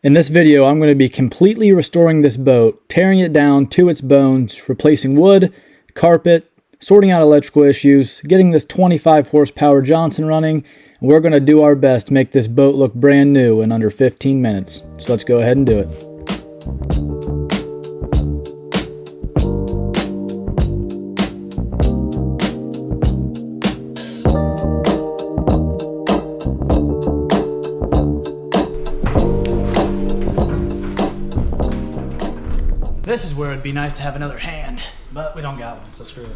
In this video, I'm going to be completely restoring this boat, tearing it down to its bones, replacing wood, carpet, sorting out electrical issues, getting this 25 horsepower Johnson running, and we're going to do our best to make this boat look brand new in under 15 minutes. So let's go ahead and do it. This is where it'd be nice to have another hand, but we don't got one, so screw it.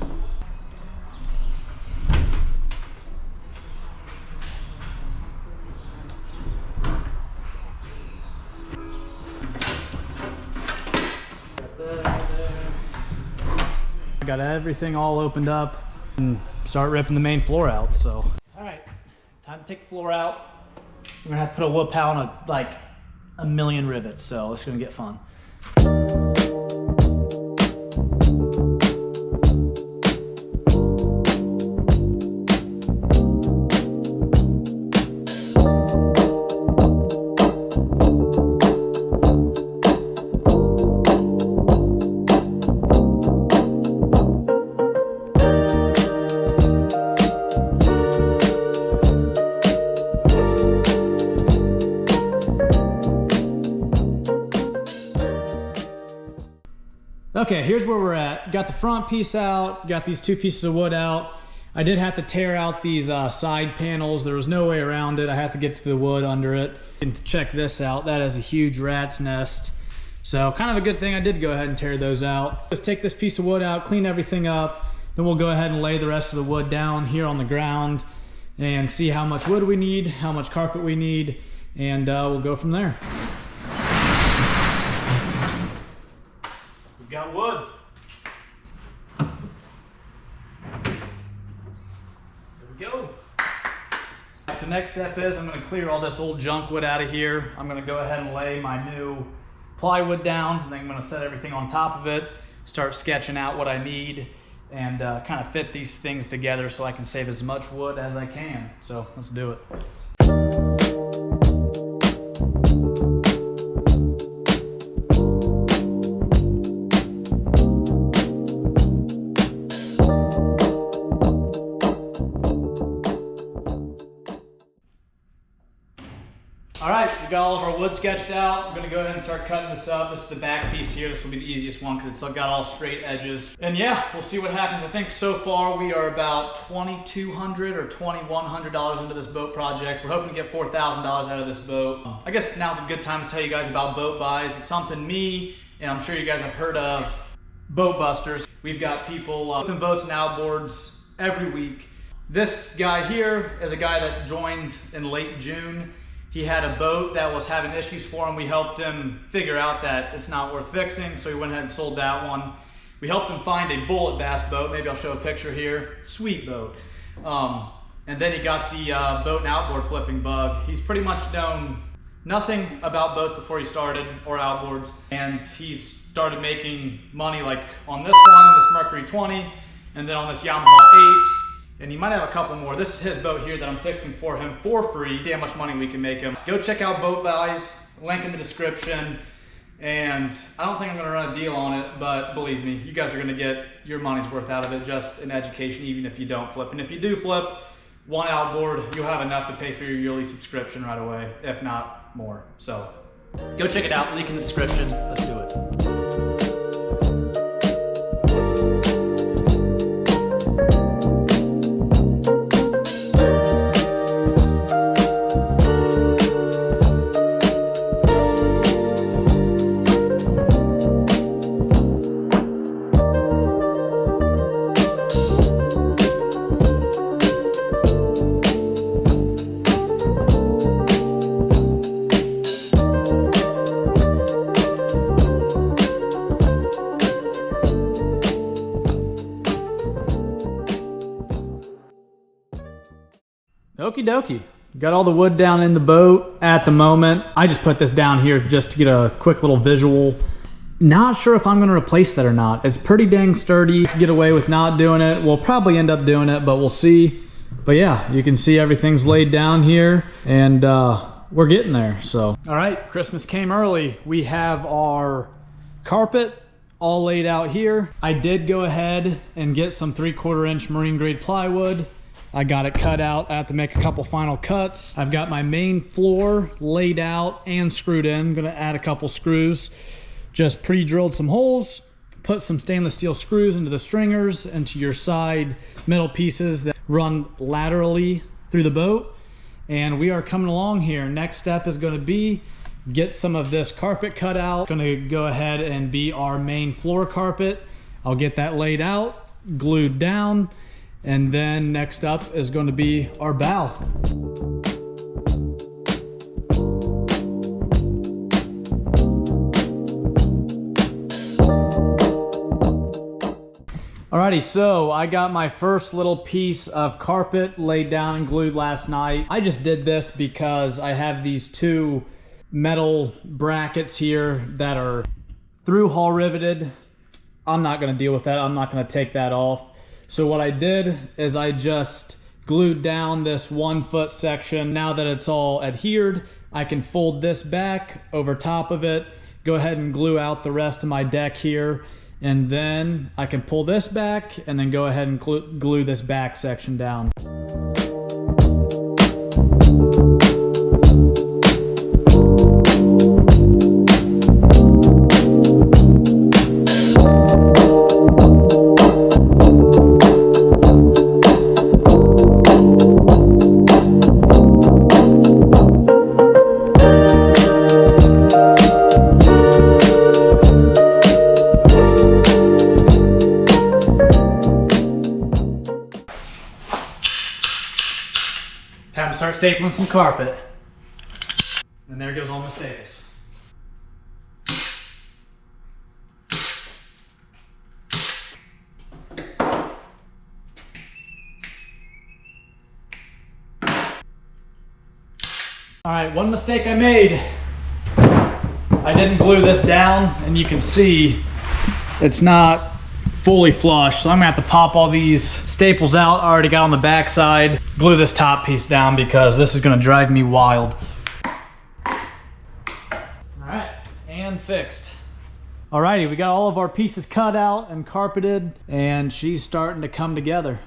Got everything all opened up and start ripping the main floor out, so. All right, time to take the floor out. We're gonna have to put a wood pile on like a million rivets, so it's gonna get fun. Okay, here's where we're at. Got the front piece out, got these two pieces of wood out. I did have to tear out these side panels. There was no way around it. I had to get to the wood under it. And check this out, that is a huge rat's nest. So kind of a good thing I did go ahead and tear those out. Let's take this piece of wood out, clean everything up, then we'll go ahead and lay the rest of the wood down here on the ground and see how much wood we need, how much carpet we need, and we'll go from there. We've got wood. There we go. So next step is I'm going to clear all this old junk wood out of here. I'm going to go ahead and lay my new plywood down, and then I'm going to set everything on top of it, start sketching out what I need, and kind of fit these things together so I can save as much wood as I can. So let's do it. All right, we got all of our wood sketched out. I'm gonna go ahead and start cutting this up. This is the back piece here. This will be the easiest one because it's got all straight edges. And yeah, we'll see what happens. I think so far we are about $2,200 or $2,100 into this boat project. We're hoping to get $4,000 out of this boat. I guess now's a good time to tell you guys about boat buys. It's something me, and I'm sure you guys have heard of, boat busters. We've got people flipping boats and outboards every week. This guy here is a guy that joined in late June. He had a boat that was having issues for him. We helped him figure out that it's not worth fixing, so he went ahead and sold that one. We helped him find a bullet bass boat. Maybe I'll show a picture here. Sweet boat. And then he got the boat and outboard flipping bug. He's pretty much known nothing about boats before he started, or outboards, and he's started making money like on this one, this Mercury 20, and then on this Yamaha 8. And he might have a couple more. This is his boat here that I'm fixing for him for free. See how much money we can make him. Go check out Boat Buys, link in the description. And I don't think I'm gonna run a deal on it, but believe me, you guys are gonna get your money's worth out of it, just in education, even if you don't flip. And if you do flip one outboard, you'll have enough to pay for your yearly subscription right away, if not more. So go check it out, link in the description. Let's do it. Okie dokie. Got all the wood down in the boat at the moment. I just put this down here just to get a quick little visual. Not sure if I'm going to replace that or not. It's pretty dang sturdy. Get away with not doing it. We'll probably end up doing it, but we'll see. But yeah, you can see everything's laid down here, and we're getting there. So, all right, Christmas came early. We have our carpet all laid out here. I did go ahead and get some 3/4 inch marine grade plywood. I got it cut out. I have to make a couple final cuts. I've got my main floor laid out and screwed in. I'm gonna add a couple screws. Just pre-drilled some holes, put some stainless steel screws into the stringers, into your side metal pieces that run laterally through the boat. And we are coming along here. Next step is gonna be get some of this carpet cut out. It's gonna go ahead and be our main floor carpet. I'll get that laid out, glued down, and then next up is going to be our bow. Alrighty, so I got my first little piece of carpet laid down and glued last night. I just did this because I have these two metal brackets here that are through hull riveted. I'm not going to deal with that. I'm not going to take that off. So what I did is I just glued down this 1 foot section. Now that it's all adhered, I can fold this back over top of it, go ahead and glue out the rest of my deck here, and then I can pull this back and then go ahead and glue this back section down. Time to start stapling some carpet. And there goes all my staples. All right, one mistake I made. I didn't glue this down, and you can see it's not fully flush, so I'm gonna have to pop all these staples out I already got on the back side, glue this top piece down because this is gonna drive me wild. All right, and fixed. Alrighty, we got all of our pieces cut out and carpeted, and she's starting to come together.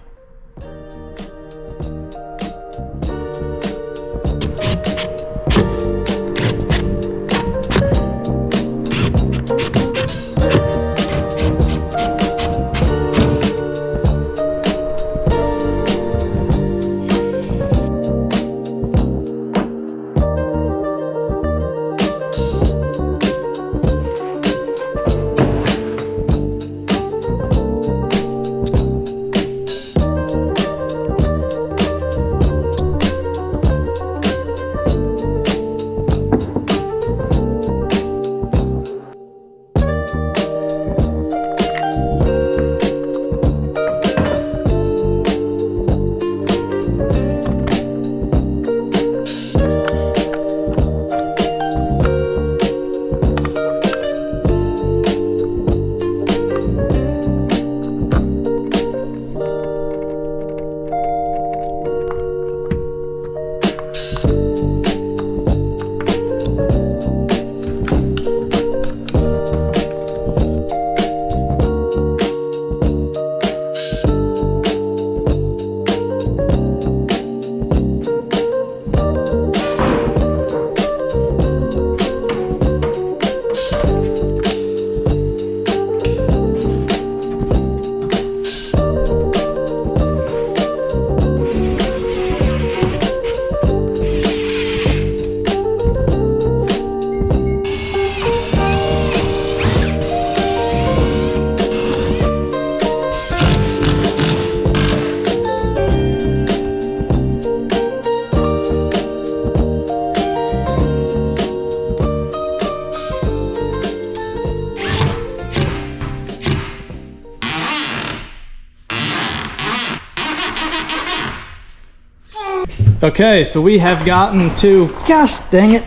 Okay, so we have gotten to, gosh dang it.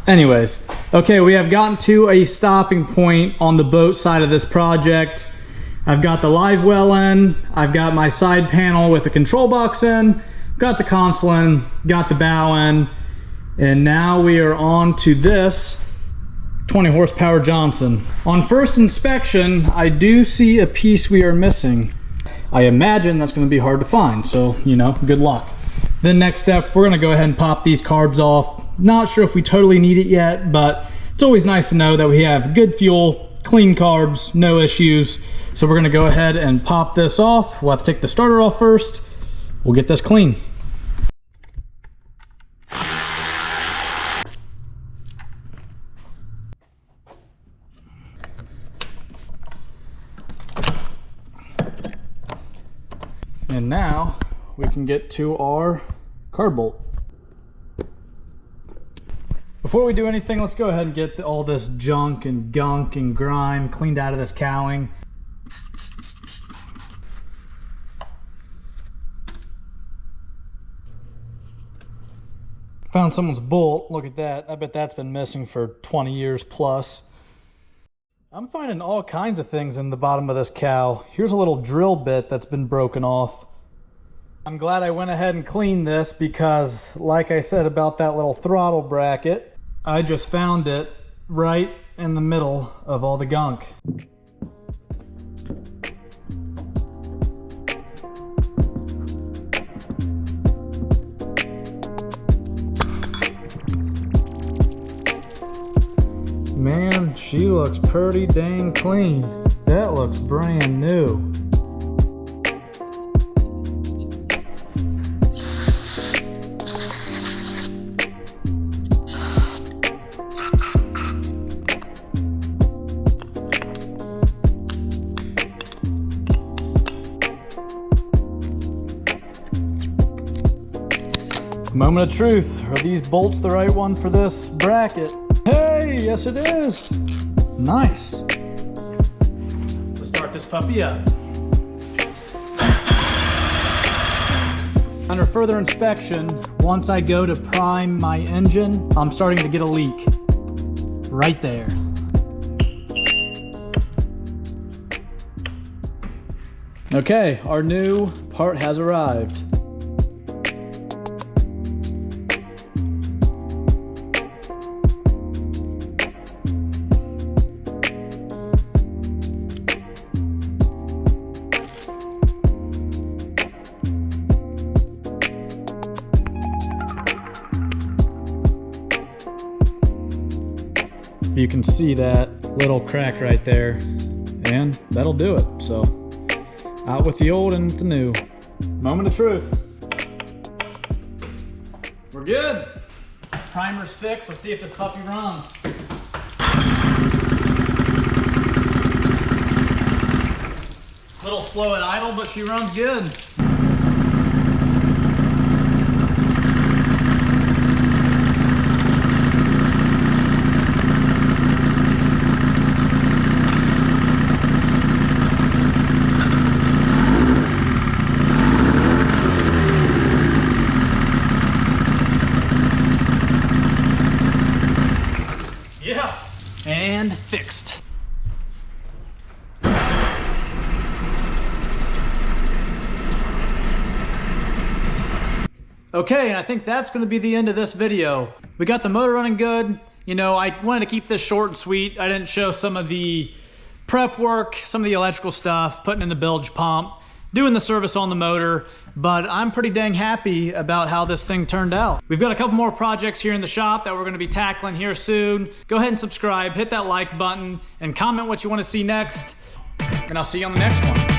Anyways, okay, we have gotten to a stopping point on the boat side of this project. I've got the live well in, I've got my side panel with the control box in, got the console in, got the bow in, And now we are on to this 20 horsepower Johnson. On first inspection, I do see a piece we are missing. I imagine that's going to be hard to find, so you know, good luck. Then next step, we're going to go ahead and pop these carbs off. Not sure if we totally need it yet, but it's always nice to know that we have good fuel, clean carbs, no issues. So we're going to go ahead and pop this off. We'll have to take the starter off first. We'll get this clean. And now we can get to our carb bolt. Before we do anything, let's go ahead and get all this junk and gunk and grime cleaned out of this cowling. Found someone's bolt. Look at that. I bet that's been missing for 20 years plus. I'm finding all kinds of things in the bottom of this cow. Here's a little drill bit that's been broken off. I'm glad I went ahead and cleaned this because, like I said about that little throttle bracket, I just found it right in the middle of all the gunk. Man, she looks pretty dang clean. That looks brand new. Moment of truth. Are these bolts the right one for this bracket? Hey, yes it is. Nice. Let's start this puppy up. Under further inspection, once I go to prime my engine, I'm starting to get a leak. Right there. Okay, our new part has arrived. You can see that little crack right there, and that'll do it. So out with the old and the new. Moment of truth. We're good. Primer's fixed. Let's see if this puppy runs. A little slow at idle, but she runs good. And fixed. Okay, and I think that's going to be the end of this video. We got the motor running good. You know, I wanted to keep this short and sweet. I didn't show some of the prep work, some of the electrical stuff, putting in the bilge pump, doing the service on the motor, but I'm pretty dang happy about how this thing turned out. We've got a couple more projects here in the shop that we're gonna be tackling here soon. Go ahead and subscribe, hit that like button, and comment what you wanna see next, and I'll see you on the next one.